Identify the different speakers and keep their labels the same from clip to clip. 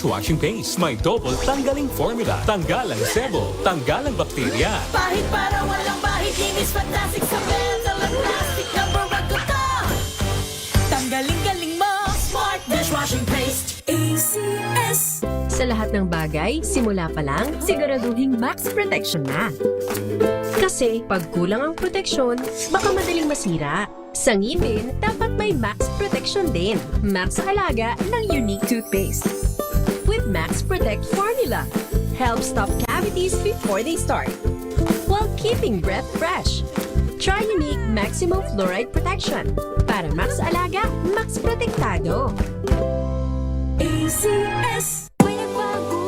Speaker 1: dishwashing paste. May double tanggaling formula. Tanggal ang sebo, tanggal ang bakterya.
Speaker 2: Pahit para walang bahid, linis fantastic sa metal at plastic na barago ka. Tanggaling-galing mo, smart dishwashing paste. ACS.
Speaker 3: Sa lahat ng bagay, simula pa lang, siguraduhing max protection na. Kasi pag kulang ang proteksyon, baka madaling masira. Sa ngipin, dapat may max protection din. Max Alaga ng Unique Toothpaste. With Max Protect Formula. Help stop cavities before they start. While keeping breath fresh. Try Unique Maximum Fluoride Protection. Para Max Alaga, Max Protektado.
Speaker 2: ACS.
Speaker 4: May nagbago.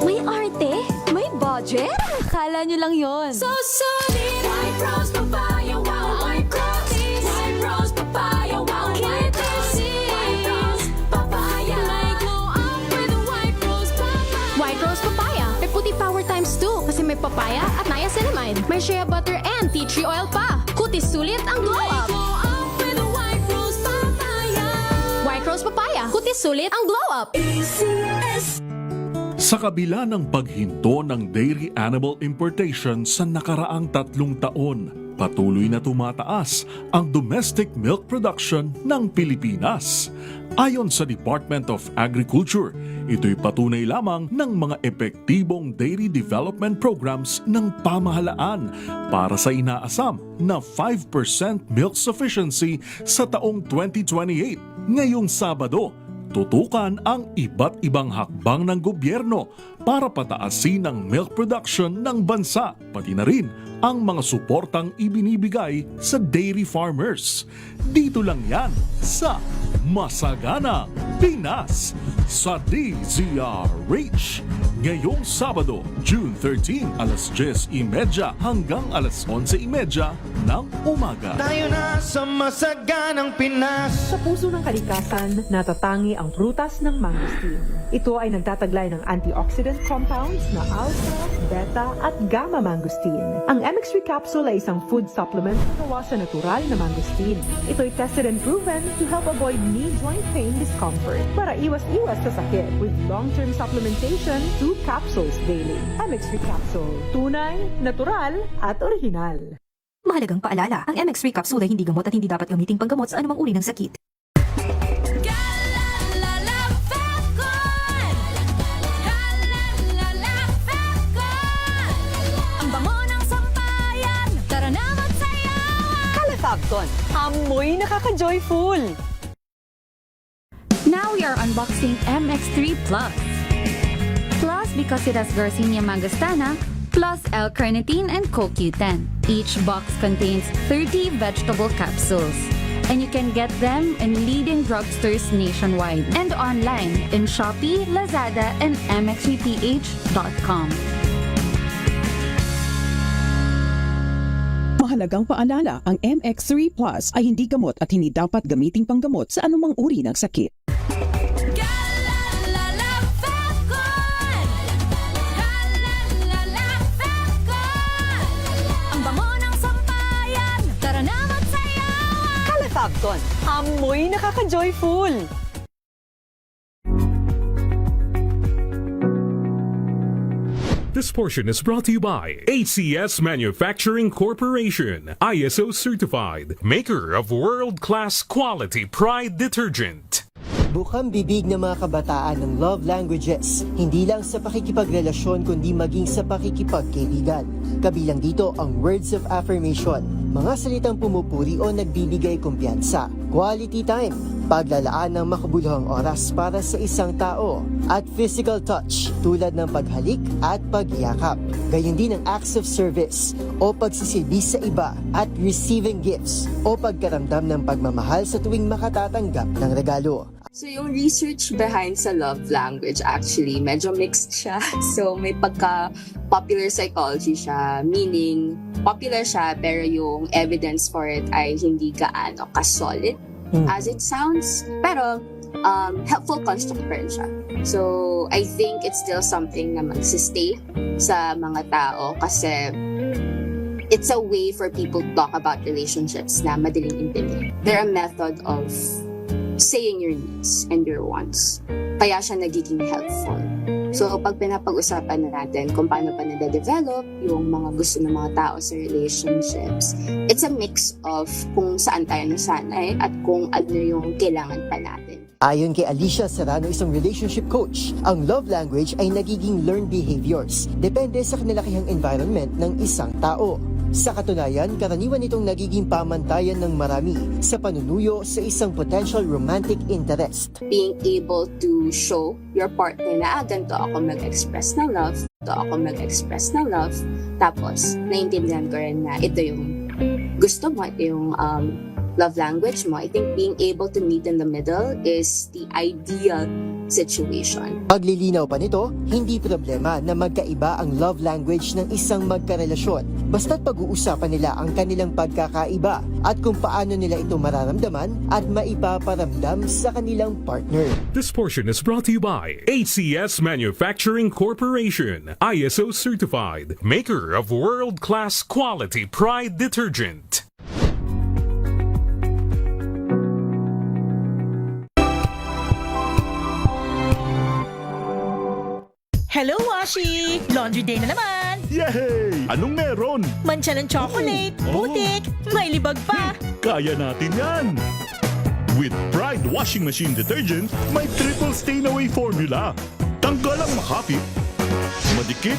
Speaker 4: May arte. May budget. Akala nyo lang yon.
Speaker 2: So solid. White rose papaya, wow, white rose. White rose papaya, wow, white rose. White rose papaya.
Speaker 4: May glow up with a white rose papaya. White rose papaya. May puti power times 2 kasi may papaya at niacinamide. May shea butter and tea tree oil pa. Kutis sulit ang glow up.
Speaker 2: Glow up with a white rose papaya.
Speaker 4: White rose papaya. Kutis sulit ang glow up.
Speaker 2: ACS.
Speaker 5: Sa kabila ng paghinto ng dairy animal importation sa nakaraang 3 taon, patuloy na tumataas ang domestic milk production ng Pilipinas. Ayon sa Department of Agriculture, ito'y patunay lamang ng mga epektibong dairy development programs ng pamahalaan para sa inaasam na 5% milk sufficiency sa taong 2028. Ngayong Sabado, tutukan ang iba't ibang hakbang ng gobyerno para pataasin ang milk production ng bansa, pati na rin ang mga suportang ibinibigay sa dairy farmers. Dito lang yan sa Masagana Pinas sa DZRH. Ngayong Sabado, June 13, alas 10:30 hanggang alas 11:30 ng umaga.
Speaker 6: Tayo na sa masaganang Pinas.
Speaker 7: Sa puso ng kalikasan, natatangi ang prutas ng mangosteen. Ito ay nagtataglay ng antioxidant compounds na alpha, beta at gamma mangosteen. Ang MX3 capsule ay isang food supplement na gawa sa natural na mangosteen. Ito ay tested and proven to help avoid knee joint pain discomfort para iwas-iwas sa sakit with long-term supplementation 2 capsules daily. MX3 capsule. Tunay, natural at original.
Speaker 8: Mahalagang paalala, ang MX3 capsule ay hindi gamot at hindi dapat gamitin panggamot sa anumang uri ng sakit.
Speaker 4: Ang bango ng sampayan. Tara na magsayawan.
Speaker 7: Calafabton, amoy nakaka-joyful.
Speaker 9: Now we are unboxing MX3 Plus. Plus because it has Garcinia mangostana, plus L-carnitine and CoQ10. Each box contains 30 vegetable capsules. And you can get them in leading drugstores nationwide and online in Shopee, Lazada, and mx3ph.com.
Speaker 10: Mahalagang paalala, ang MX3 Plus ay hindi gamot at hindi dapat gamiting panggamot sa anumang uri ng sakit.
Speaker 4: Ang bango ng sampayan. Tara na magsayawan.
Speaker 7: Calafabton, amoy nakaka-joyful.
Speaker 1: This portion is brought to you by ACS Manufacturing Corporation, ISO certified, maker of world-class quality Pride detergent.
Speaker 11: Bukang bibig ng mga kabataan ng love languages, hindi lang sa pakikipagrelasyon kundi maging sa pakikipagkaibigan. Kabilang dito ang words of affirmation, mga salitang pumupuri o nagbibigay kumpiyansa, quality time, paglalaan ng makabuluhang oras para sa isang tao, at physical touch tulad ng paghalik at pagyakap. Gayon din ang acts of service o pagsisilbi sa iba at receiving gifts o pagkaramdam ng pagmamahal sa tuwing makatatanggap ng regalo.
Speaker 12: So yung research behind sa love language actually medyo mixed siya. So may pagka-popular psychology siya, meaning popular siya pero yung evidence for it ay hindi gaano ka-solid as it sounds. Pero helpful construct pa rin siya. So I think it's still something na magsistay sa mga tao kasi it's a way for people to talk about relationships na madaling intindihin. They're a method of saying your needs and your wants. kaya siya nagiging helpful. So pag pinapag-usapan natin kung paano pa nade-develop yung mga gusto ng mga tao sa relationships, it's a mix of kung saan tayo nasanay at kung ano yung kailangan pa natin.
Speaker 11: Ayon kay Alicia Serrano, isang relationship coach, ang love language ay nagiging learned behaviors. Depende sa kinalakihang environment ng isang tao. Sa katunayan, karaniwan itong nagiging pamantayan ng marami sa panunuyo sa isang potential romantic interest.
Speaker 12: Being able to show your partner na ganito ako mag-express ng love, tapos naiintindihan ko rin na ito yung gusto mo, ito yung love language mo. I think being able to meet in the middle is the ideal situation.
Speaker 11: Paglilinaw pa nito, hindi problema na magkaiba ang love language ng isang magkarelasyon. Basta't pag-uusapan nila ang kanilang pagkakaiba at kung paano nila ito mararamdaman at maipaparamdam sa kanilang partner.
Speaker 1: This portion is brought to you by ACS Manufacturing Corporation, ISO certified, maker of world-class quality Pride detergent.
Speaker 13: Hello, Washi! Laundry day na naman!
Speaker 5: Yay! Anong meron?
Speaker 13: Mancha ng chocolate, putik, may libag pa!
Speaker 5: Kaya natin yan! With Pride Washing Machine Detergent, may triple stain-away formula. Tanggal ang makapit, madikit,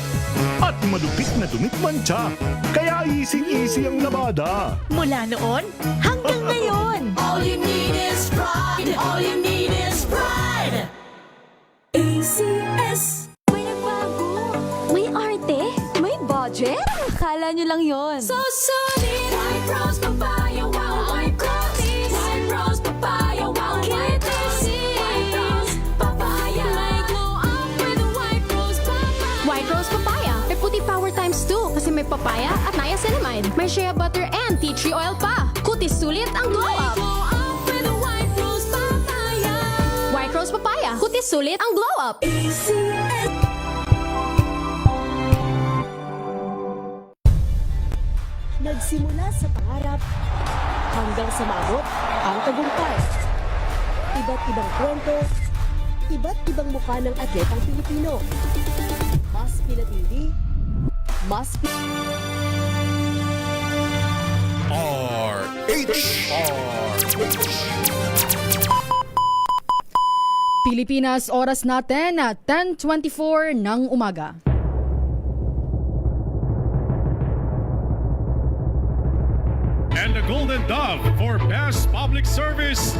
Speaker 5: at malupit na dumit mancha. Kaya easy-easy ang labada.
Speaker 13: Mula noon hanggang ngayon!
Speaker 2: All you need is pride. All you need is pride. ACS.
Speaker 4: May arte? May budget? Akala nyo lang yon.
Speaker 2: So solid. White rose papaya, wow, white rose. White rose papaya, wow, white rose. White rose papaya.
Speaker 4: May glow up with white rose papaya. White rose papaya. May puti power times 2 kasi may papaya at niacinamide. May shea butter and tea tree oil pa. Kutis sulit ang glow up.
Speaker 2: Glow up with white rose papaya.
Speaker 4: White rose papaya. Kutis sulit ang glow up.
Speaker 2: ACS.
Speaker 3: Nagsimula sa pangarap hanggang sa maabot ang tagumpay. Iba't ibang kwento, iba't ibang mukha ng atletang Pilipino. Mas pinatindi, mas
Speaker 9: Pilipinas, oras natin na 10:24 ng umaga.
Speaker 14: And the Golden Dove for Best Public Service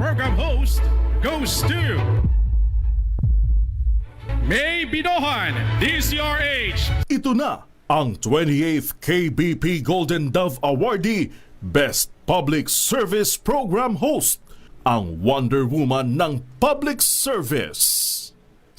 Speaker 14: Program Host goes to May Binohan, DCRH.
Speaker 5: Ito na ang 28th KBP Golden Dove Awardee, Best Public Service Program Host, ang Wonder Woman ng Public Service.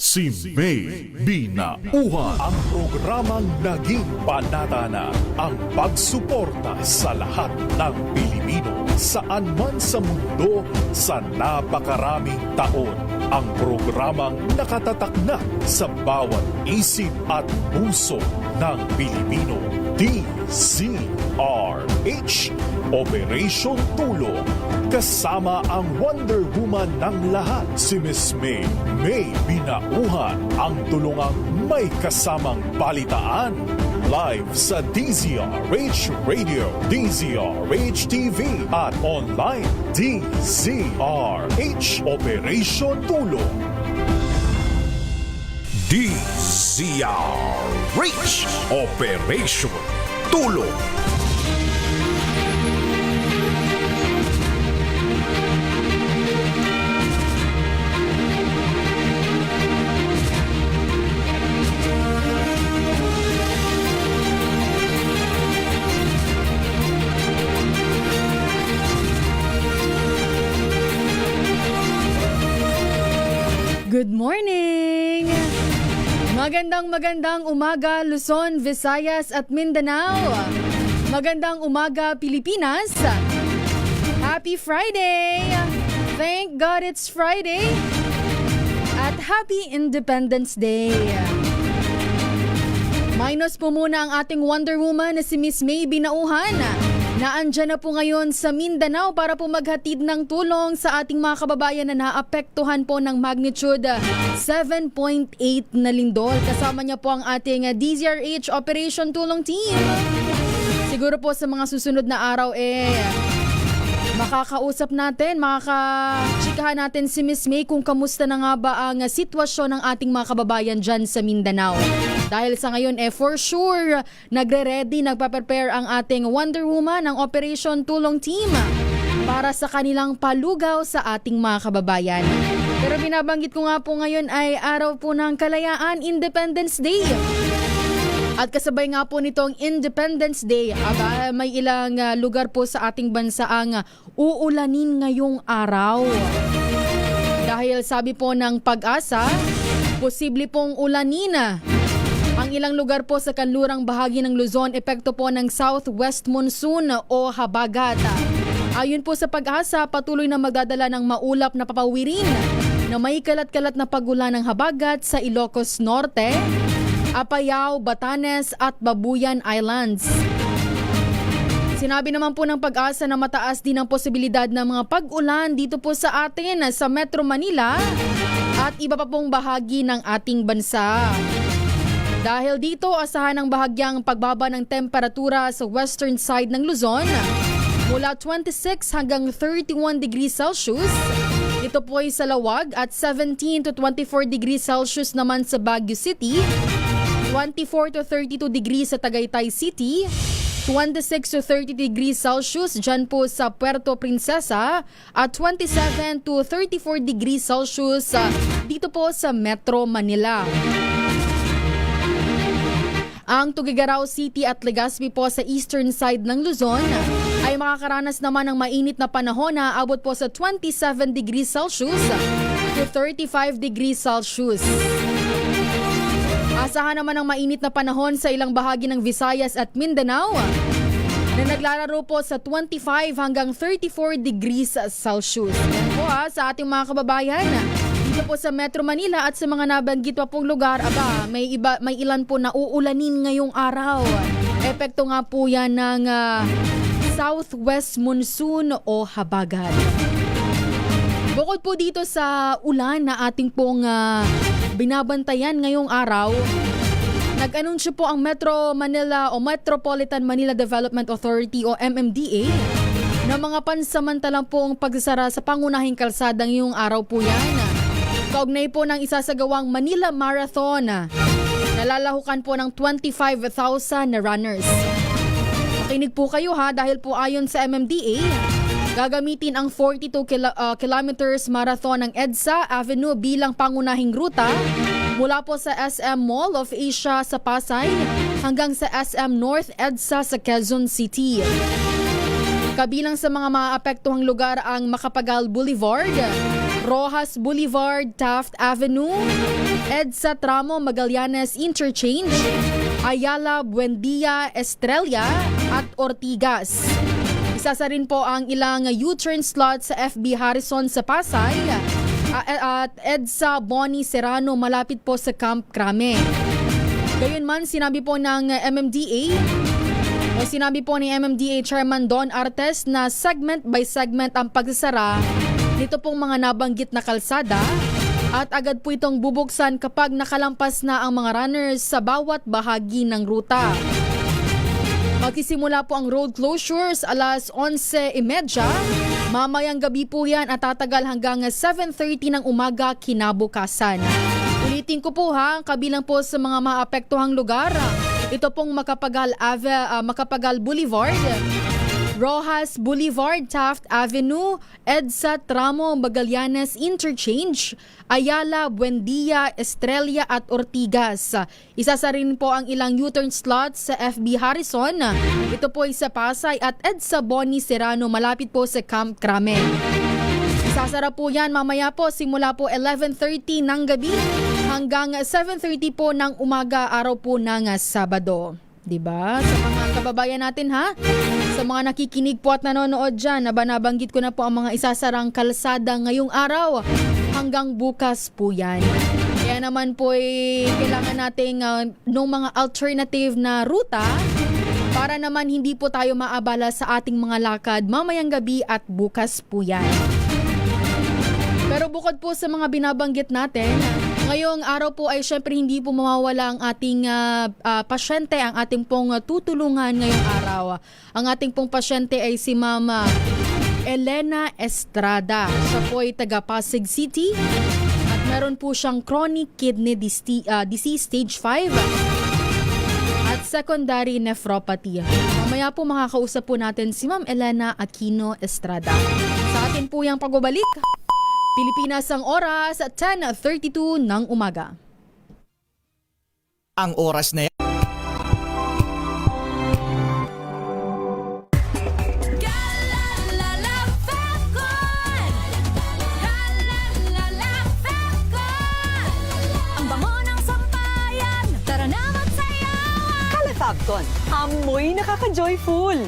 Speaker 5: Si May Binauhan. Ang programang naging panata na ang pagsuporta sa lahat ng Pilipino saan man sa mundo sa napakaraming taon. Ang programang nakatatak na sa bawat isip at puso ng Pilipino. DZRH, Operation Tulong. Kasama ang Wonder Woman ng lahat, si Miss May Binauhan, ang tulungang may kasamang balitaan. Live sa DZRH Radio, DZRH TV at online DZRH Operation Tulong. DZRH Operation Tulong.
Speaker 9: Good morning! Magandang umaga Luzon, Visayas at Mindanao. Magandang umaga Pilipinas. Happy Friday! Thank God it's Friday. At Happy Independence Day. Minus po muna ang ating Wonder Woman na si Miss May Binauhan.
Speaker 15: Naandyan na po ngayon sa Mindanao para po maghatid ng tulong sa ating mga kababayan na naapektuhan po ng magnitude 7.8 na lindol. Kasama niya po ang ating DZRH Operation Tulong Team. Siguro po sa mga susunod na araw makakausap natin, makakachikahan natin si Miss May kung kamusta na nga ba ang sitwasyon ng ating mga kababayan dyan sa Mindanao. Dahil sa ngayon for sure, nagpa-prepare ang ating Wonder Woman ng Operation Tulong Team para sa kanilang palugaw sa ating mga kababayan. Pero binabanggit ko nga po ngayon ay araw po ng Kalayaan, Independence Day. At kasabay nga po nitong Independence Day, may ilang lugar po sa ating bansa ang uulanin ngayong araw. Dahil sabi po ng Pag-asa, posible pong ulanin ang ilang lugar po sa kanlurang bahagi ng Luzon, epekto po ng southwest monsoon o habagat. Ayon po sa Pag-asa, patuloy na magdadala ng maulap na papawirin na may kalat-kalat na pagulan ng habagat sa Ilocos Norte, Apayao, Batanes at Babuyan Islands. Sinabi naman po ng Pag-asa na mataas din ang posibilidad ng mga pag-ulan dito po sa atin sa Metro Manila at iba pa pong bahagi ng ating bansa. Dahil dito, asahan ang bahagyang pagbaba ng temperatura sa western side ng Luzon mula 26 hanggang 31 degrees Celsius. Ito po ay sa Lawag at 17 to 24 degrees Celsius naman sa Baguio City, 24 to 32 degrees sa Tagaytay City, 26 to 30 degrees Celsius dyan po sa Puerto Princesa at 27 to 34 degrees Celsius dito po sa Metro Manila. Ang Tuguegarao City at Legazpi po sa eastern side ng Luzon ay makakaranas naman ng mainit na panahon na abot po sa 27 degrees Celsius to 35 degrees Celsius. Asahan naman ng mainit na panahon sa ilang bahagi ng Visayas at Mindanao na naglalaro po sa 25 hanggang 34 degrees Celsius. Yan po sa ating mga kababayan. Dito po sa Metro Manila at sa mga nabanggit pa pong lugar, may ilan po na uulanin ngayong araw. Epekto nga po yan ng southwest monsoon o habagat. Bukod po dito sa ulan na ating pong binabantayan ngayong araw, nag-anunsyo po ang Metro Manila o Metropolitan Manila Development Authority o MMDA na mga pansamantalang pong pagsasara sa pangunahing kalsada ngayong araw po yan. Kaugnay po ng isasagawang Manila Marathon, nalalahukan po ng 25,000 na runners. Makinig po kayo dahil po ayon sa MMDA, gagamitin ang 42 kilometers marathon ng EDSA Avenue bilang pangunahing ruta mula po sa SM Mall of Asia sa Pasay hanggang sa SM North EDSA sa Quezon City. Kabilang sa mga maapektuhang lugar ang Macapagal Boulevard, Rojas Boulevard, Taft Avenue, EDSA Tramo Magallanes Interchange, Ayala, Buendia, Estrella at Ortigas. Isasa rin po ang ilang U-turn slots sa FB Harrison sa Pasay at EDSA Boni Serrano malapit po sa Camp Crame. Gayunman, sinabi po ng MMDA ni MMDA Chairman Don Artes na segment by segment ang pagsasara nito pong mga nabanggit na kalsada at agad po itong bubuksan kapag nakalampas na ang mga runners sa bawat bahagi ng ruta. Magsisimula po ang road closures alas 11:30. Mamayang gabi po yan at tatagal hanggang 7:30 ng umaga kinabukasan. Ulitin ko po kabilang po sa mga maapektuhang lugar. Ito pong Macapagal Boulevard, Rojas Boulevard, Taft Avenue, EDSA Tramo Magallanes Interchange, Ayala, Buendia, Estrella at Ortigas. Isasa rin po ang ilang U-turn slots sa FB Harrison. Ito po ay sa Pasay at EDSA Boni Serrano malapit po sa Camp Crame. Isasara po yan mamaya po simula po 11:30 ng gabi hanggang 7:30 po ng umaga araw po ng Sabado. Diba? Sa mga kababayan natin sa mga nakikinig po at nanonood dyan, nabanggit ko na po ang mga isasarang kalsada ngayong araw hanggang bukas po yan. Kaya naman po kailangan natin ng mga alternative na ruta para naman hindi po tayo maabala sa ating mga lakad mamayang gabi at bukas po yan. Pero bukod po sa mga binabanggit natin, ngayong araw po ay syempre hindi po mawawala ang ating pasyente, ang ating pong tutulungan ngayong araw. Ang ating pong pasyente ay si Mama Elena Estrada. Siya po ay taga Pasig City at meron po siyang chronic kidney disease stage 5 at secondary nephropathy. Mamaya po makakausap po natin si Ma'am Elena Aquino Estrada. Sa atin po yung pagbabalik, Pilipinas ang oras at 10:32 ng umaga.
Speaker 6: Ang oras na yan.
Speaker 2: Ang bango ng sampayan, tara na magsayawan.
Speaker 7: Calefabcon, amoy nakaka-joyful.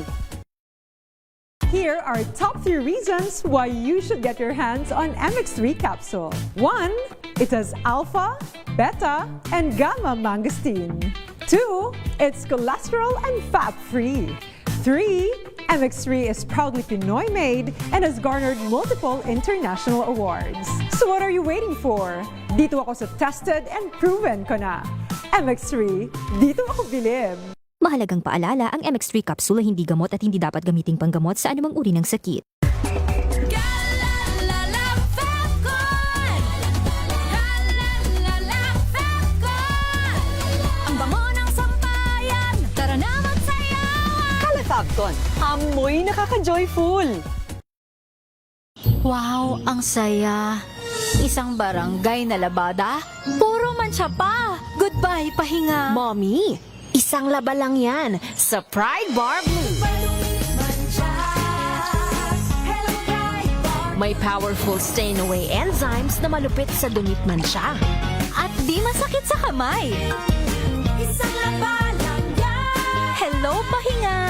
Speaker 7: Here are top 3 reasons why you should get your hands on MX3 capsule. 1. It has alpha, beta, and gamma mangosteen. 2. It's cholesterol and fat-free. 3. MX3 is proudly Pinoy made and has garnered multiple international awards. So what are you waiting for? Dito ako sa tested and proven ko na. MX3, dito ako bilib.
Speaker 8: Mahalagang paalala, ang MX3 capsule ay hindi gamot at hindi dapat gamiting panggamot sa anumang uri ng sakit.
Speaker 2: Ang bango ng sampayan, tara na magsayawan.
Speaker 7: Calefabcon, amoy nakaka-joyful.
Speaker 9: Wow, ang saya. Isang barangay na labada, puro mancha pa. Goodbye, pahinga.
Speaker 3: Mommy, isang laba lang yan sa Pride Bar Blue. May powerful stain-away enzymes na malupit sa dumit mansya.
Speaker 9: At di masakit sa kamay.
Speaker 2: Isang laba lang yan.
Speaker 9: Hello, pahinga.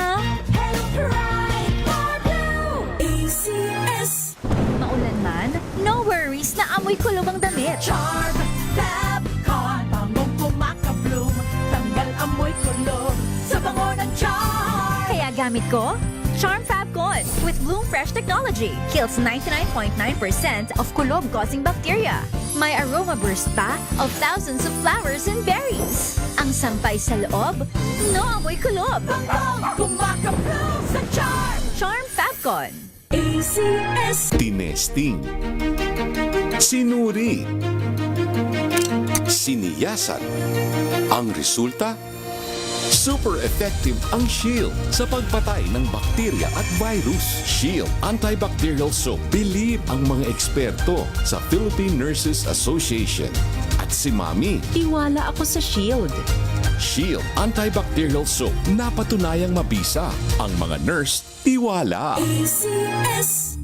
Speaker 2: Hello, Pride Bar Blue. ACS.
Speaker 9: Maulan man, no worries na amoy kulog ang damit.
Speaker 2: Charm Fabcon, bangong kumaka-bloom. Tanggal amoy kulog sa bango ng charm.
Speaker 9: Kaya gamit ko, Charm Fabcon with Bloom Fresh technology. Kills 99.9% of kulob-causing bacteria. May aroma burst pa of thousands of flowers and berries. Ang sampay sa loob, no amoy kulob.
Speaker 2: Bangong kumaka-bloom sa charm.
Speaker 9: Charm Fabcon.
Speaker 2: ACS.
Speaker 16: Tinesting, sinuri, siniyasan. Ang resulta? Super effective ang Shield sa pagpatay ng bakterya at virus. Shield Antibacterial Soap. Believe ang mga eksperto sa Philippine Nurses Association. At si Mami.
Speaker 3: Tiwala ako sa Shield.
Speaker 16: Shield Antibacterial Soap. Napatunayang mabisa. Ang mga nurse, tiwala.
Speaker 2: ACS.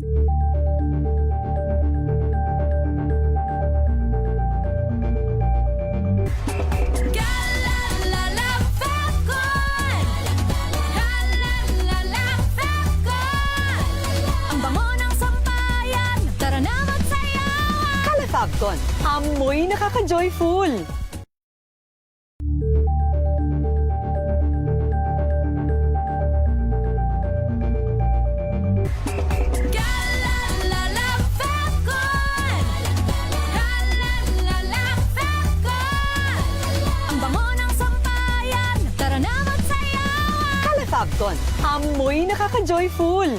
Speaker 2: Ang bango ng sampayan, tara na magsayawan.
Speaker 7: Calefabcon, amoy nakaka-joyful.
Speaker 2: Ang bango ng sampayan, tara na magsayawan.
Speaker 7: Calefabcon, amoy nakaka-joyful.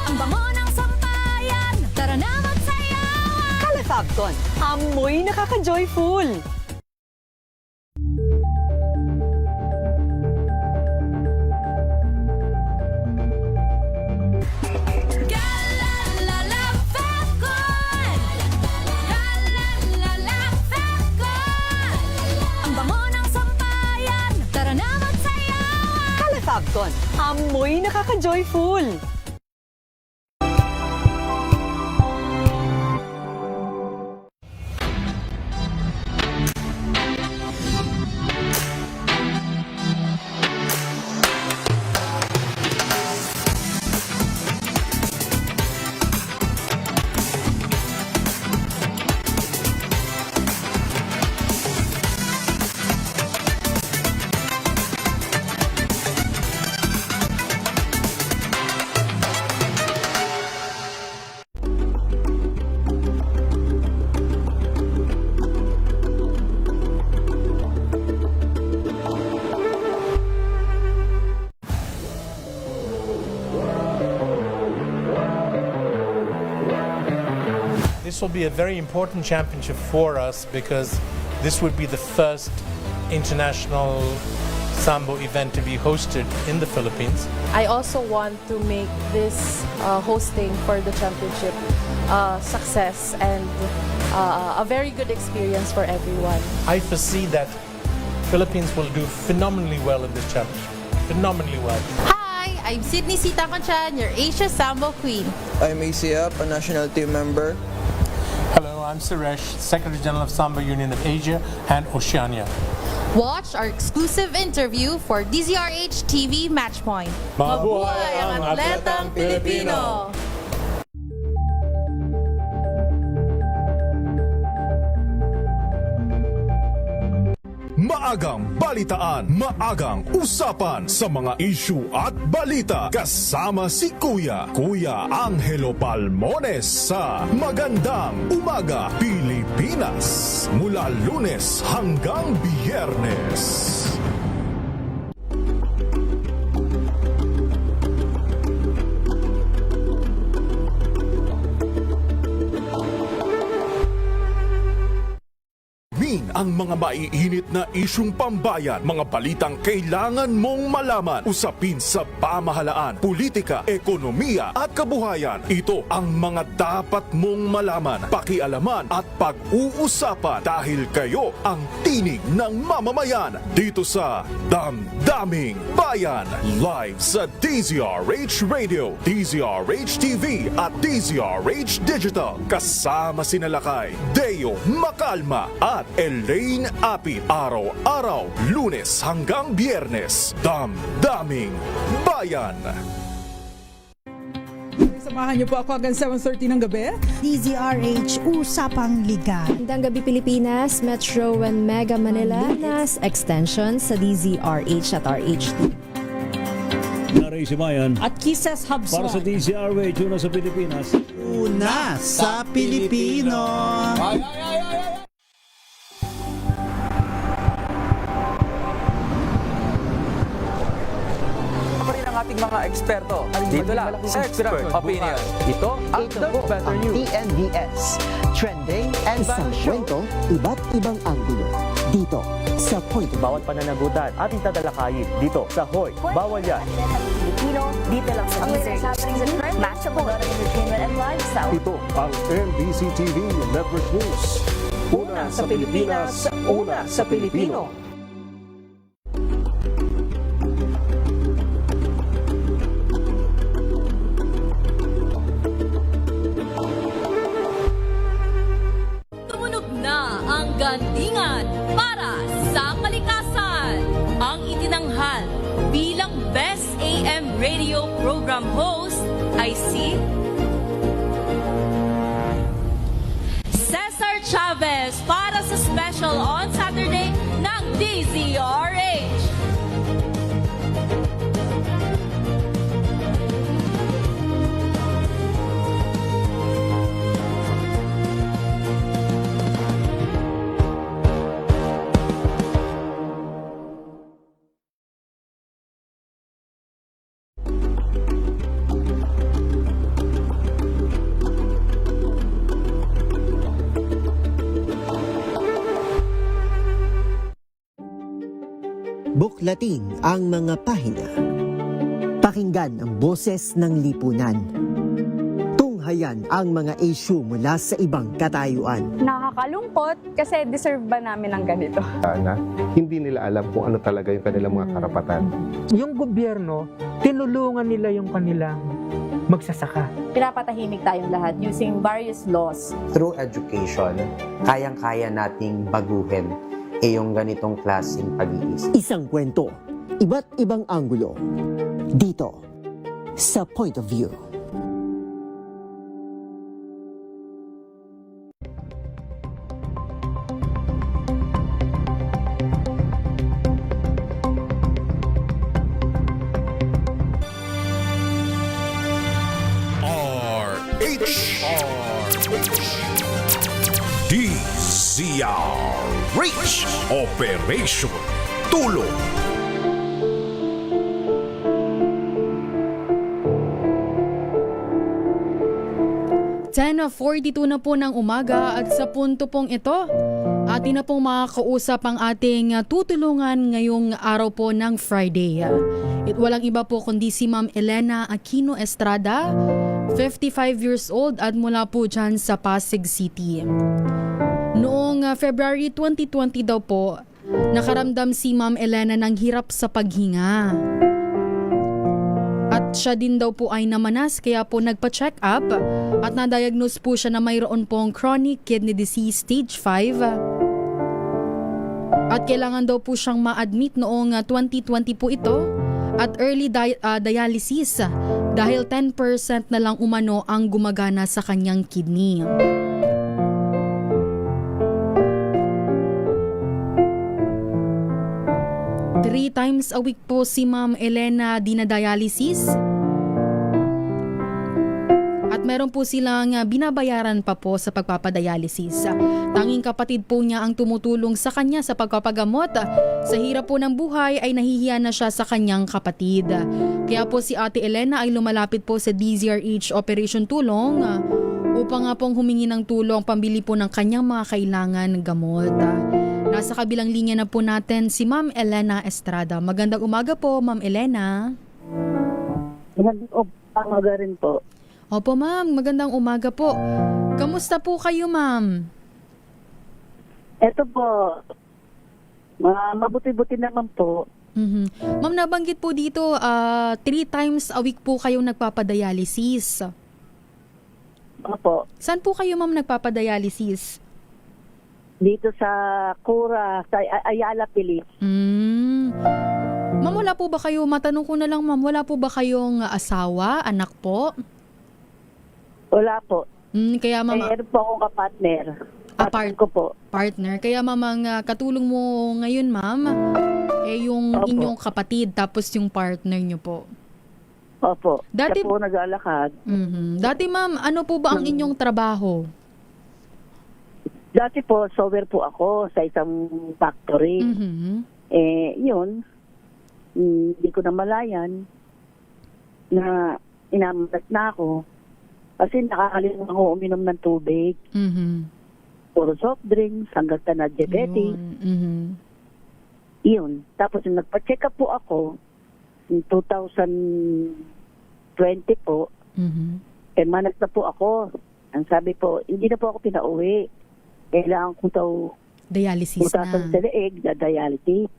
Speaker 2: Ang bango ng sampayan, tara na magsayawan.
Speaker 7: Calefabcon, amoy nakaka-joyful.
Speaker 2: Ang bango ng sampayan, tara na magsayawan.
Speaker 7: Calefabcon, amoy nakaka-joyful.
Speaker 17: this will be a very important championship for us because this would be the first international Sambo event to be hosted in the Philippines.
Speaker 18: I also want to make this hosting for the championship success and a very good experience for everyone.
Speaker 17: I foresee that Philippines will do phenomenally well in this championship. Phenomenally well.
Speaker 13: Hi, I'm Sydney Sita Conchan, your Asia Sambo Queen.
Speaker 19: I'm ACF, a national team member.
Speaker 17: Hello, I'm Suresh, Secretary General of Sambo Union of Asia and Oceania.
Speaker 13: Watch our exclusive interview for DZRH TV Matchpoint.
Speaker 17: Mabuhay
Speaker 13: ang atletang Pilipino!
Speaker 5: Maagang balitaan, maagang usapan sa mga issue at balita kasama si Kuya Angelo Palmones sa Magandang Umaga Pilipinas mula Lunes hanggang Biyernes. Ang mga maiinit na isyung pambayan, mga balitang kailangan mong malaman, usapin sa pamahalaan, politika, ekonomiya at kabuhayan. Ito ang mga dapat mong malaman, pakialaman at pag-uusapan dahil kayo ang tinig ng mamamayan dito sa Damdaming Bayan. Live sa DZRH Radio, DZRH TV at DZRH Digital. Kasama sina Lakay, Deo Macalma at Elaine Apit. Araw-araw, Lunes hanggang Biyernes. Damdaming Bayan.
Speaker 20: Samahan niyo po ako hanggang 7:30 ng gabi.
Speaker 21: DZRH Usapang Liga.
Speaker 22: Magandang gabi Pilipinas, Metro and Mega Manila, nas extension sa DZRH at RHT.
Speaker 23: Naray si Bayan.
Speaker 21: At Kisses Habswan.
Speaker 23: Para sa DZRH, una sa Pilipinas.
Speaker 21: Una sa Pilipino.
Speaker 24: Ating mga eksperto. Dito lang, Expert Opinion. Ito ang The Better News.
Speaker 11: TNVS. Trending and isang kwento, iba't ibang anggulo. Dito sa Point of View.
Speaker 24: Bawat pananagutan ating tatalakayin dito sa Hoy. Bawal yan.
Speaker 25: Pilipino, dito lang sa latest happenings and trends, matchable entertainment and lifestyle.
Speaker 26: Ito ang MBC TV Network News. Una sa Pilipinas, una sa Pilipino.
Speaker 27: Gandingan para sa kalikasan. Ang itinanghal bilang Best AM Radio Program Host ay si Cesar Chavez para sa special on Saturday ng DZRH.
Speaker 11: Buklatin ang mga pahina. Pakinggan ang boses ng lipunan. Tunghayan ang mga issue mula sa ibang katayuan.
Speaker 28: Nakakalungkot kasi deserve ba namin ng ganito?
Speaker 29: Na hindi nila alam kung ano talaga yung kanilang mga karapatan.
Speaker 30: Yung gobyerno, tinulungan nila yung kanilang magsasaka.
Speaker 28: Pinapatahimik tayong lahat using various laws.
Speaker 31: Through education, kayang-kaya nating baguhin yung ganitong klaseng pag-iisip.
Speaker 11: Isang kwento, iba't ibang anggulo. Dito, sa Point of View.
Speaker 5: DZRH Operation Tulong.
Speaker 1: 10:42 na po ng umaga at sa punto pong ito, atin na pong makakausap ang ating tutulungan ngayong araw po ng Friday. Walang iba po kundi si Ma'am Elena Aquino Estrada, 55 years old at mula po dyan sa Pasig City. Noong February 2020 daw po, nakaramdam si Ma'am Elena ng hirap sa paghinga. At siya din daw po ay namanas kaya po nagpa-check up at na-diagnose po siya na mayroon pong chronic kidney disease stage 5. At kailangan daw po siyang ma-admit noong 2020 po ito at early dialysis dahil 10% na lang umano ang gumagana sa kanyang kidney. Three times a week po si Ma'am Elena dinadialysis. At meron po silang binabayaran pa po sa pagpapadialysis. Tanging kapatid po niya ang tumutulong sa kanya sa pagpapagamot. Sa hirap po ng buhay ay nahihiya na siya sa kanyang kapatid. Kaya po si Ate Elena ay lumalapit po sa DZRH Operation Tulong upang nga pong humingi ng tulong pambili po ng kanyang mga kailangan gamot. Nasa kabilang linya na po natin si Ma'am Elena Estrada. Magandang umaga po, Ma'am Elena.
Speaker 3: Magandang umaga rin po.
Speaker 1: Opo, Ma'am. Magandang umaga po. Kamusta po kayo, Ma'am?
Speaker 3: Eto po, mabuti-buti naman po.
Speaker 1: Ma'am, nabanggit po dito, 3 times a week po kayong nagpapadialysis.
Speaker 3: Opo.
Speaker 1: Saan po kayo, Ma'am, nagpapadialysis?
Speaker 3: Dito sa Cura, sa Ayala, Pilis.
Speaker 1: Ma'am, wala po ba kayo, matanong ko na lang, Ma'am, wala po ba kayong asawa, anak po?
Speaker 3: Wala po.
Speaker 1: Kaya, Ma'am,
Speaker 3: meron po akong kapartner. Ko po.
Speaker 1: Partner. Kaya, Ma'am, ang katulong mo ngayon, Ma'am, yung inyong kapatid, tapos yung partner nyo po.
Speaker 3: Opo.
Speaker 1: Dati
Speaker 3: siya po nag-alakad.
Speaker 1: Dati, Ma'am, ano po ba ang inyong trabaho?
Speaker 3: Dati po, software po ako sa isang factory. Yun, hindi ko na malayan na inamalat na ako kasi nakakalimutan ako uminom ng tubig. Puro soft drinks, hanggang na diabetic. Yun. Tapos yung nagpa-check up po ako in 2020 po, manas na po ako. Ang sabi po, hindi na po ako pinauwi. Kailangan ko daw
Speaker 1: dialysis
Speaker 3: sa leeg, na dialysis.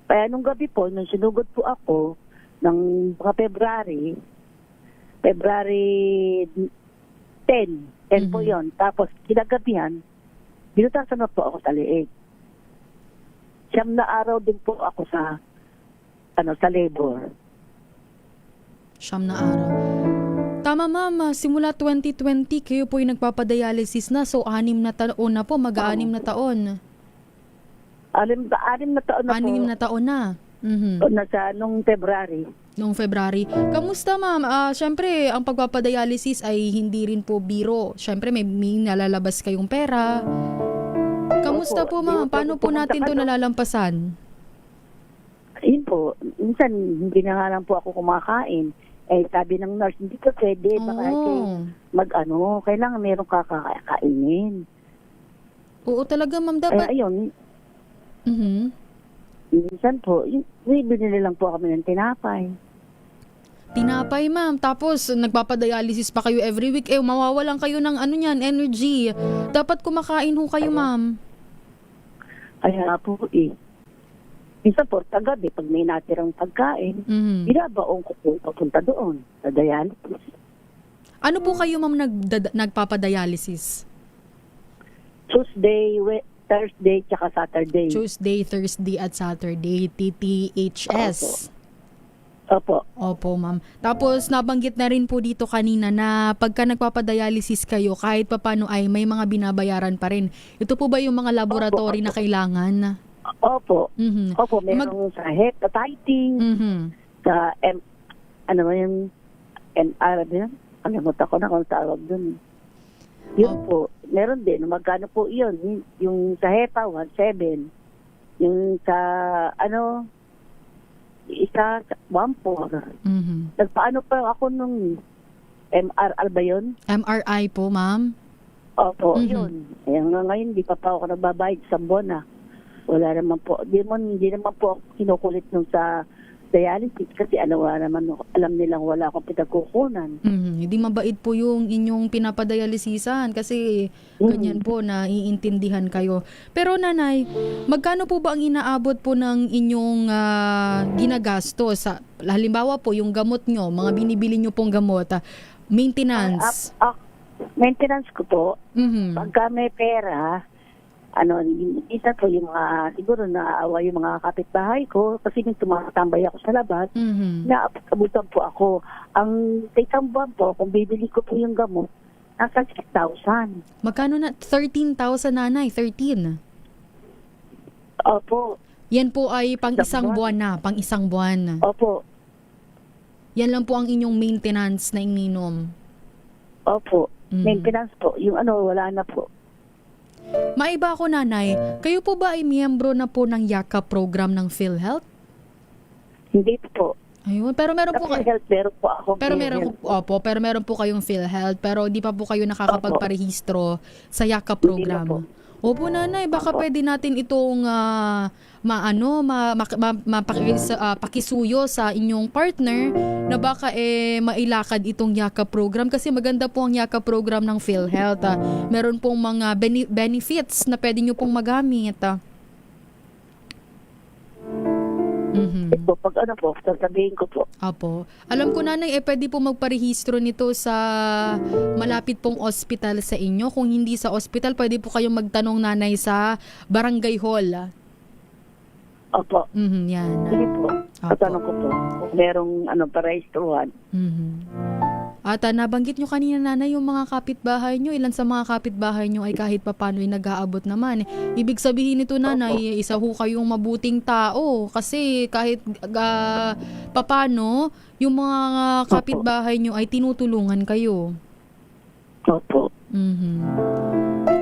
Speaker 3: Kaya nung gabi po, nung sinugod po ako, ng mga February 10 po yon. Tapos kinagabihan, binutasan na po ako sa leeg. 9 na araw din po ako sa labor.
Speaker 1: 9 na araw. Tama, Ma'am. Simula 2020, kayo po yung nagpapadialysis na. So, 6 na taon na po. Mag-6 na taon.
Speaker 3: 6 na taon na po.
Speaker 1: 6 na taon na.
Speaker 3: Nung February.
Speaker 1: Noong February. Kamusta, Ma'am? Siyempre, ang pagpapadialysis ay hindi rin po biro. Siyempre, may nalalabas kayong pera. Kamusta po, Ma'am? Paano po natin ito nalalampasan?
Speaker 3: Yun po. Minsan, hindi na nga lang po ako kumakain. Sabi ng nurse, hindi ka pwede. Baka kailangan meron kakakainin.
Speaker 1: Oo, talaga, Ma'am. Dapat.
Speaker 3: Ayun. Minsan po, binili lang po kami ng tinapay.
Speaker 1: Tinapay, Ma'am. Tapos, nagpapadialysis pa kayo every week. Mawawalan kayo ng energy. Dapat kumakain ho kayo, Ma'am.
Speaker 3: Kaya po minsan po, tagabi, pag may natirang pagkain, binabaong ko po papunta doon sa dialysis.
Speaker 1: Ano po kayo, Ma'am, nagpapadialysis?
Speaker 3: Tuesday, Thursday, tsaka Saturday.
Speaker 1: Tuesday, Thursday, at Saturday. TTHS.
Speaker 3: Opo.
Speaker 1: Opo, Ma'am. Tapos, nabanggit na rin po dito kanina na pagka nagpapadialysis kayo, kahit papano ay may mga binabayaran pa rin. Ito po ba yung mga laboratory na kailangan?
Speaker 3: Opo. Opo, merong sa hepatitis, sa MR din. Kalimutan ko na kung tawag dun. Yun po, meron din. Magkano po yun? Yung sa HEPA, 1.7. Yung sa, isa, 1.4. Nagpaano pa ako nung MRR ba yun?
Speaker 1: MRI po, ma'am.
Speaker 3: Opo, yun. Ngayon, di pa ako nagbabayad sa buwan na. Wala naman po. Hindi naman po ako kinukulit nung sa dialysis kasi alam nilang wala akong pinagkukunan.
Speaker 1: Hindi mabait po yung inyong pinapadialisisan kasi ganyan po na iintindihan kayo. Pero nanay, magkano po ba ang inaabot po ng inyong ginagasto sa halimbawa po yung gamot nyo, mga binibili nyo pong gamot, maintenance?
Speaker 3: Maintenance ko po, pagka may pera, isa po yung mga, siguro naaawa yung mga kapitbahay ko kasi nung tumatambay ako sa labas, naabutan po ako. Ang isang buwan po, kung bibili ko po yung gamot, nasa 6,000.
Speaker 1: Magkano na? 13,000 nanay, 13.
Speaker 3: Opo.
Speaker 1: Yan po ay pang isang buwan na, pang isang buwan.
Speaker 3: Opo.
Speaker 1: Yan lang po ang inyong maintenance na ininom.
Speaker 3: Opo. Maintenance po. Yung wala na po.
Speaker 1: Maiba ako nanay, kayo po ba ay miyembro na po ng YAKA program ng PhilHealth?
Speaker 3: Hindi po.
Speaker 1: Ayun, pero meron po
Speaker 3: PhilHealth, meron po ako.
Speaker 1: Pero meron po kayong PhilHealth, pero di pa po kayo nakakapagparehistro sa YAKA program. Opo nanay, baka pwede natin itong pakisuyo sa inyong partner na baka mailakad itong YAKA program kasi maganda po ang YAKA program ng PhilHealth. Meron pong mga benefits na pwede nyo pong magamit.
Speaker 3: Pag sasabihin ko po.
Speaker 1: Apo. Alam ko nanay, pwede po magparehistro nito sa malapit pong ospital sa inyo. Kung hindi sa ospital, pwede po kayong magtanong nanay sa barangay hall.
Speaker 3: Opo.
Speaker 1: Yan.
Speaker 3: Sige po. Tatanong ko po. Kung merong parehistruhan.
Speaker 1: At nabanggit nyo kanina nanay yung mga kapitbahay nyo. Ilan sa mga kapitbahay nyo ay kahit papano ay nag-aabot naman. Ibig sabihin nito nanay, isa ho kayong mabuting tao. Kasi kahit papano, yung mga kapitbahay nyo ay tinutulungan kayo.
Speaker 3: Opo.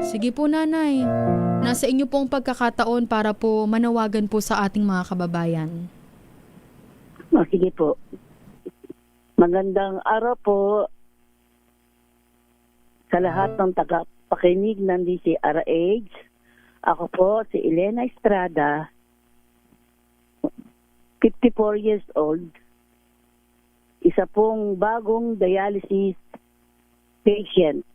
Speaker 1: Sige po nanay. Nasa inyo pong pagkakataon para po manawagan po sa ating mga kababayan.
Speaker 3: Sige po. Magandang araw po sa lahat ng tagapakinig ng DZRH. Ako po si Elena Estrada, 54 years old, isa pong bagong dialysis patient.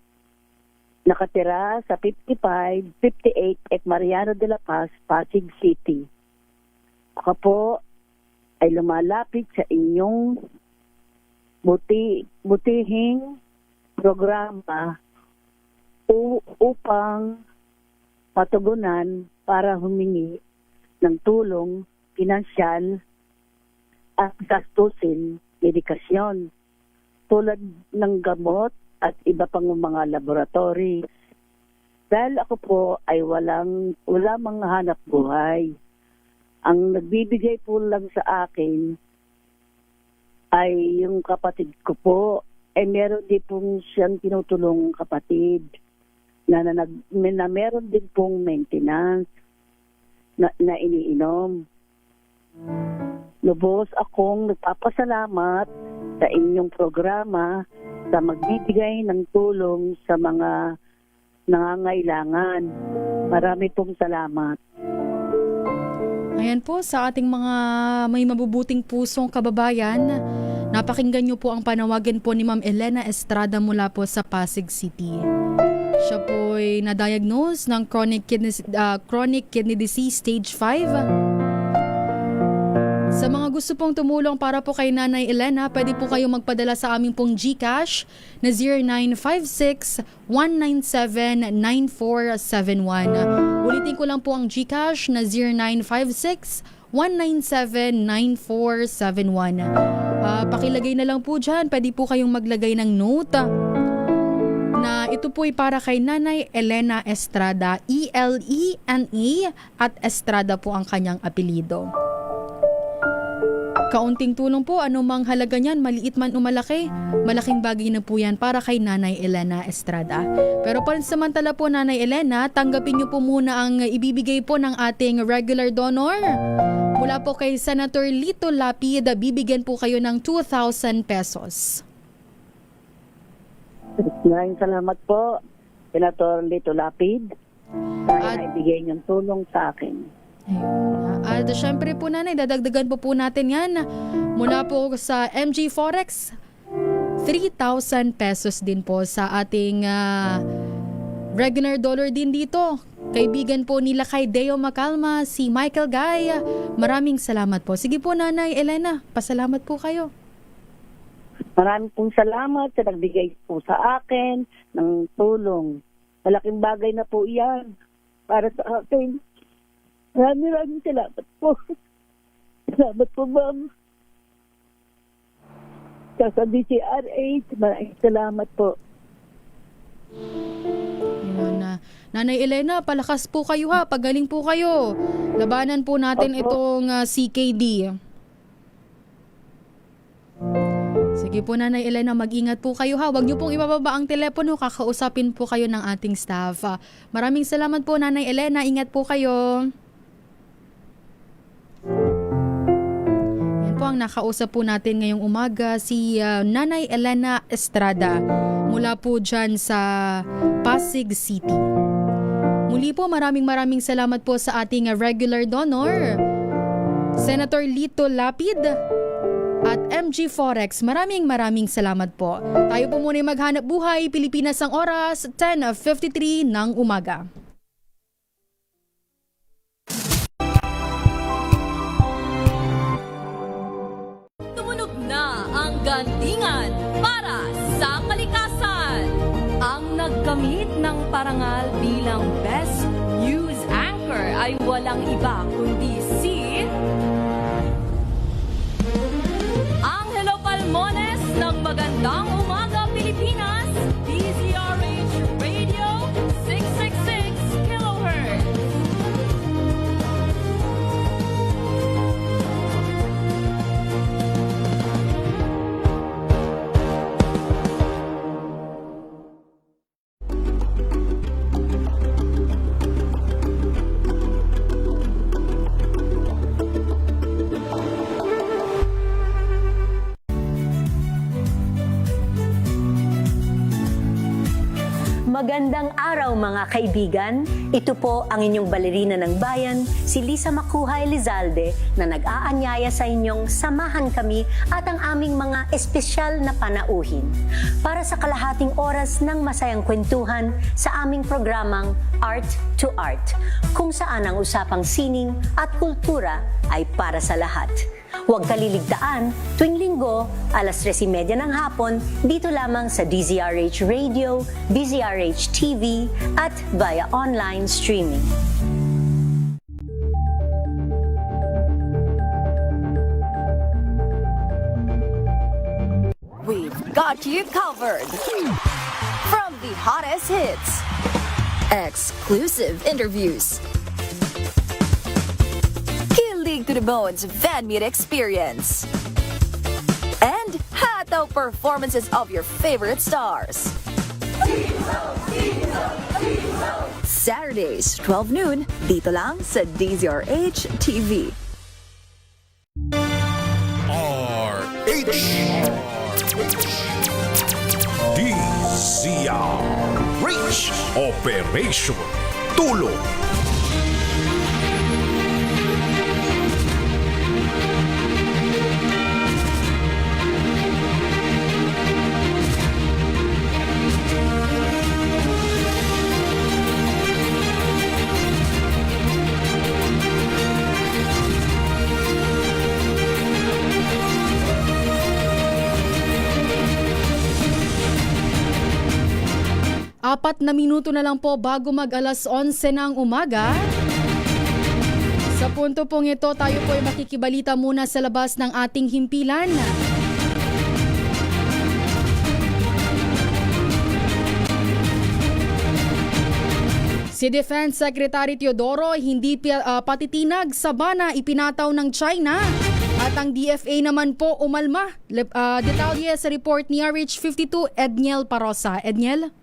Speaker 3: Nakatira sa 55-58 at Mariano de la Paz, Pasig City. Ako po ay lumalapit sa inyong butihing programa upang patugunan para humingi ng tulong pinansyal at gastusin medikasyon tulad ng gamot at iba pang mga laboratory. Dahil ako po ay wala mga hanap buhay. Ang nagbibigay po lang sa akin ay yung kapatid ko po, meron din pong siyang tinutulong kapatid na meron din pong maintenance na iniinom. Lubos akong nagpapasalamat sa inyong programa sa magbibigay ng tulong sa mga nangangailangan. Marami pong salamat.
Speaker 1: Ayan po, sa ating mga may mabubuting pusong kababayan, napakinggan niyo po ang panawagan po ni Ma'am Elena Estrada mula po sa Pasig City. Siya po ay na-diagnose ng chronic kidney disease stage 5. Sa mga gusto pong tumulong para po kay Nanay Elena, pwede po kayong magpadala sa aming pong GCash na 0956-197-9471. Ulitin ko lang po ang GCash na 0956-197-9471. Pakilagay na lang po dyan. Pwede po kayong maglagay ng note na ito po ay para kay Nanay Elena Estrada, E-L-E-N-E at Estrada po ang kanyang apelido. Kaunting tulong po, anumang halaga niyan, maliit man o malaki, malaking bagay na po yan para kay Nanay Elena Estrada. Pero pansamantala po Nanay Elena, tanggapin niyo po muna ang ibibigay po ng ating regular donor. Mula po kay Senator Lito Lapid, bibigyan po kayo ng 2,000 pesos.
Speaker 3: Maraming salamat po, Senator Lito Lapid, dahil naibigay niyong tulong sa akin.
Speaker 1: Ayun. At syempre po nanay, dadagdagan po natin yan mula po sa MG Forex. 3,000 pesos din po sa ating regular dollar din dito. Kaibigan po nila kay Deo Macalma, si Michael Guy. Maraming salamat po. Sige po Nanay Elena, pasalamat po kayo.
Speaker 3: Maraming pong salamat sa nagbigay po sa akin ng tulong. Malaking bagay na po iyan para sa akin. Maraming salamat po. Salamat po, ma'am. Sa DZRH, maraming salamat po.
Speaker 1: Yun na. Nanay Elena, palakas po kayo ha. Pagaling po kayo. Labanan po natin itong CKD. Sige po Nanay Elena, mag-ingat po kayo ha. Huwag niyo pong ibababa ang telepono. Kakausapin po kayo ng ating staff. Maraming salamat po Nanay Elena. Ingat po kayo. Yan po ang nakausap po natin ngayong umaga, si Nanay Elena Estrada mula po dyan sa Pasig City. Muli po maraming salamat po sa ating regular donor, Senator Lito Lapid at MG Forex. Maraming salamat po. Tayo po muna maghanap buhay. Pilipinas ang oras, 10:53 ng umaga.
Speaker 27: Tumunog na ang gandingan para sa kalikasan. Ang nagkamit ng parangal bilang Best News Anchor ay walang iba kundi si Angelo Palmones ng Magandang Umaga Pilipinas, DZRH Radio 666 kHz.
Speaker 2: Magandang araw mga kaibigan. Ito po ang inyong balerina ng bayan, si Lisa Macuja Elizalde, na nag-aanyaya sa inyong samahan kami at ang aming mga espesyal na panauhin para sa kalahating oras ng masayang kwentuhan sa aming programang Art to Art, kung saan ang usapang sining at kultura ay para sa lahat. Huwag kaliligtaan, tuwing linggo, 3:30 ng hapon, dito lamang sa DZRH Radio, DZRH TV, at via online streaming.
Speaker 27: We've got you covered. From the hottest hits, exclusive interviews, Kilig to the Bones fan meet experience, and hataw performances of your favorite stars. Saturdays, 12 noon, dito lang sa DZRH TV.
Speaker 4: DZRH Operation Tulong.
Speaker 1: Apat na minuto na lang po bago mag-alas 11 ng umaga. Sa punto pong ito, tayo po ay makikibalita muna sa labas ng ating himpilan. Si Defense Secretary Teodoro hindi patitinag sa bana ipinataw ng China. At ang DFA naman po umalma. Detalye sa report ni RH52 Edniel Parosa. Edniel?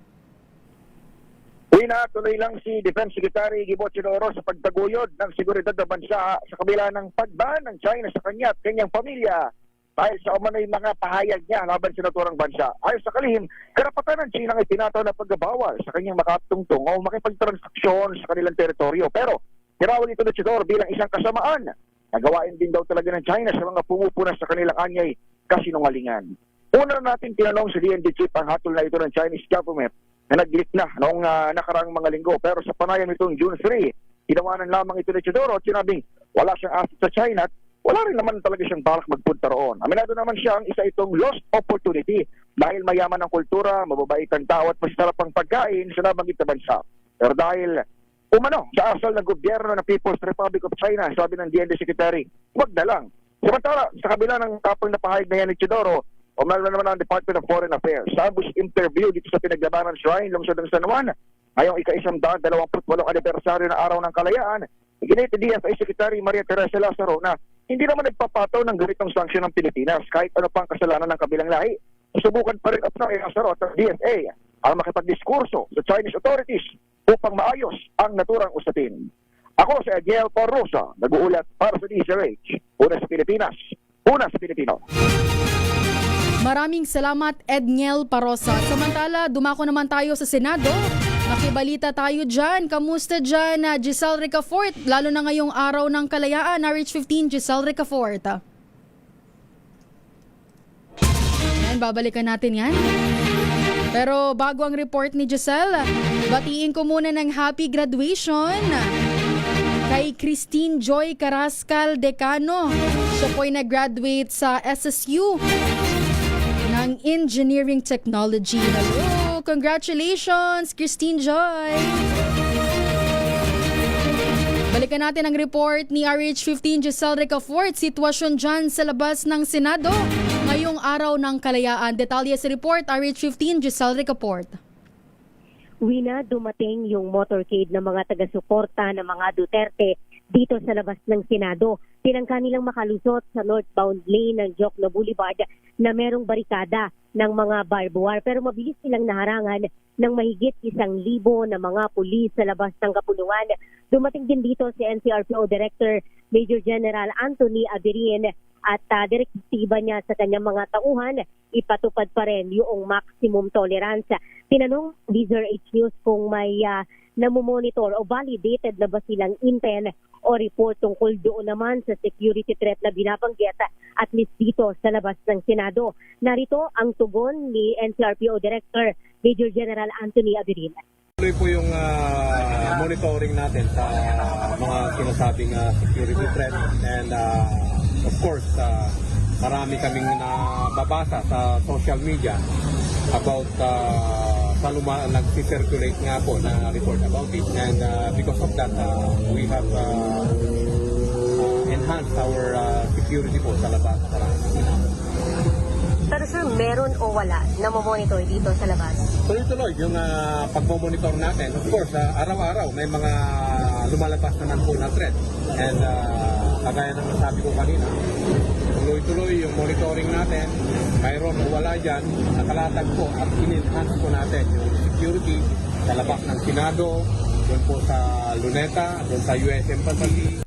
Speaker 6: Tuloy lang si Defense Secretary Guibo Teodoro sa pagtaguyod ng seguridad ng bansa sa kabila ng pagban ng China sa kanya at kanyang pamilya dahil sa umano'y mga pahayag niya laban sa naturang bansa. Ayon sa kalihim, karapatan ng China ay tinataw na pagbabawal sa kanyang makatungtong o makipagtransaksyon sa kanilang teritoryo. Pero tinawag ito ni Chidoro bilang isang kasamaan. Nagawain din daw talaga ng China sa mga pumupunas sa kanilang anyay kasinungalingan. Una natin tinanong sa DND chief ang hatol na ito ng Chinese government na nag-leak na noong nakaraang mga linggo. Pero sa panayam nitong June 3, tinawanan lamang ito ni Chidoro at sinabing wala siyang asset sa China at wala rin naman talaga siyang balak magpunta roon. Aminado naman siya ang isa itong lost opportunity dahil mayaman ang kultura, mababait ang tao at masarap ang pagkain sa nabanggit na bansa. Pero dahil umano sa asal ng gobyerno ng People's Republic of China, sabi ng DND Secretary, wag na lang. Samantala, sa kabila ng kapang napahayag na yan ni Chidoro, umaral naman ang Department of Foreign Affairs. Sa ambush interview dito sa pinaglabanan Shrine, lungsod ng San Juan, ngayong ika-128 anibersaryo ng Araw ng Kalayaan, iginit ni DFA Secretary Maria Teresa Lazaro na hindi naman nagpapataw ng ganitong sanksyon ng Pilipinas kahit ano pang kasalanan ng kabilang lahi. Susubukan pa rin ng Lazaro at ng DFA ang makipagdiskurso sa Chinese authorities upang maayos ang naturang usapin. Ako si Edniel Parrosa, nag-uulat para sa DZRH. Una sa Pilipinas, una sa Pilipino.
Speaker 1: Maraming salamat, Edniel Parrosa. Samantala, dumako naman tayo sa Senado. Makibalita tayo dyan. Kamusta dyan, Giselle Ricafort? Lalo na ngayong araw ng kalayaan, RH15, Giselle Ricafort. Yan, babalikan natin yan. Pero bago ang report ni Giselle, batiin ko muna ng happy graduation kay Christine Joy Carrascal Decano. Siya po'y nag-graduate sa SSU ng Engineering Technology. Hello! Congratulations, Christine Joy! Balikan natin ang report ni RH15 Giselle Ricafort. Sitwasyon dyan sa labas ng Senado ngayong araw ng kalayaan. Detalye sa report, RH15 Giselle Ricafort.
Speaker 7: Wina, dumating yung motorcade ng mga taga-suporta ng mga Duterte dito sa labas ng Senado. Tinangka nilang makalusot sa northbound lane ng Jokno Boulevard na merong barikada ng mga barbed wire. Pero mabilis silang naharangan ng mahigit 1,000 na mga pulis sa labas ng kapulungan. Dumating din dito si NCRPO Director Major General Anthony Abirin at direktiba niya sa kanyang mga tauhan, ipatupad pa rin yung maximum tolerance. Tinanong DZRH News kung may namomonitor o validated na ba silang intel o report tungkol doon naman sa security threat na binabanggit at least dito sa labas ng Senado. Narito ang tugon ni NCRPO Director Major General Anthony Abirin.
Speaker 8: Tuloy po yung monitoring natin sa mga sinasabing security threat and of course marami kaming nababasa sa social media about nag-circulate nga po na report about it and because of that we have enhanced our security po sa labas.
Speaker 7: Pero sir, meron o wala na monitor dito sa labas?
Speaker 8: Tuloy-tuloy yung pagmomonitor natin. Of course, araw-araw may mga lumalabas naman po na threat. And kagaya ng nasabi ko kanina, tuloy-tuloy yung monitoring natin. Mayroon o wala dyan, nakalatag po at in-enhance po natin yung security sa labas ng Senado, doon po sa Luneta, doon sa US Embassy.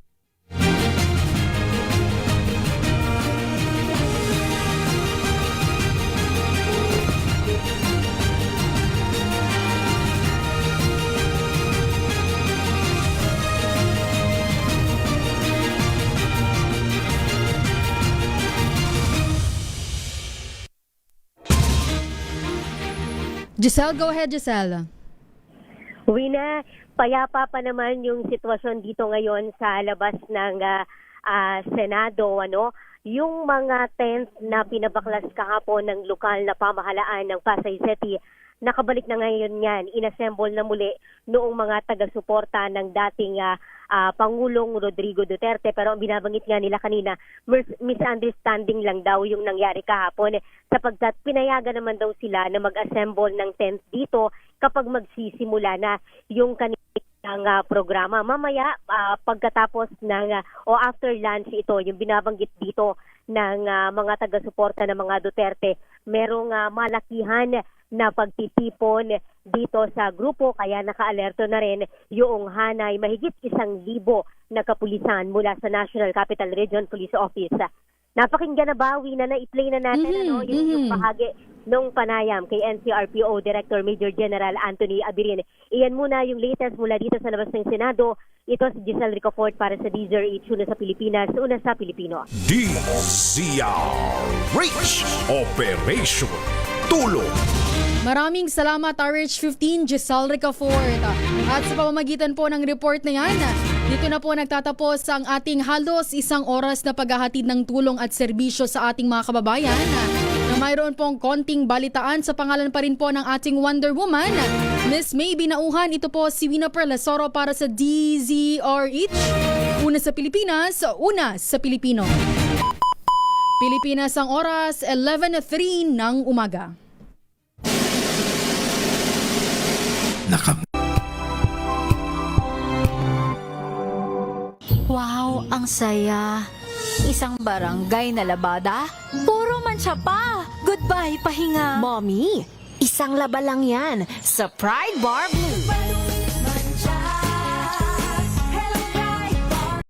Speaker 1: Giselle, go ahead, Giselle.
Speaker 7: Wina, payapa pa naman yung sitwasyon dito ngayon sa labas ng Senado. Yung mga tents na pinabaklas kahapon ng lokal na pamahalaan ng Pasay City, nakabalik na ngayon yan. Inassemble na muli noong mga taga-suporta ng dating Pangulong Rodrigo Duterte. Pero ang binabanggit nga nila kanina, misunderstanding lang daw yung nangyari kahapon sapagkat pinayagan naman daw sila na mag-assemble ng tents dito kapag magsisimula na yung kanilang programa. Mamaya, pagkatapos ng o after lunch ito, yung binabanggit dito ng mga taga-suporta ng mga Duterte, merong malakihan na pagtitipon dito sa grupo kaya naka-alerto na rin yung hanay mahigit 1,000 na kapulisan mula sa National Capital Region Police Office. Napakinggan na ba, Wina, na i-play na natin yung bahagi nung panayam kay NCRPO Director Major General Anthony Abirin. Iyan muna yung latest mula dito sa labas ng Senado. Ito si Giselle Ricafort para sa DZRH, una sa Pilipinas, una sa Pilipino.
Speaker 4: DZRH Operation Tulong.
Speaker 1: Maraming salamat RH15 Giselle Ricafort. At sa pamamagitan po ng report na yan, dito na po nagtatapos ang ating halos 1 oras na paghahatid ng tulong at serbisyo sa ating mga kababayan. Na mayroon pong konting balitaan sa pangalan pa rin po ng ating Wonder Woman, Miss May Binauhan. Ito po si Wina Perlasoro para sa DZRH. Una sa Pilipinas, una sa Pilipino. Pilipinas ang oras, 11:03 ng umaga.
Speaker 9: Wow, ang saya. Isang barangay na labada, puro mancha pa. Goodbye, pahinga.
Speaker 22: Mommy, isang laba lang yan sa Pride Bar Blue.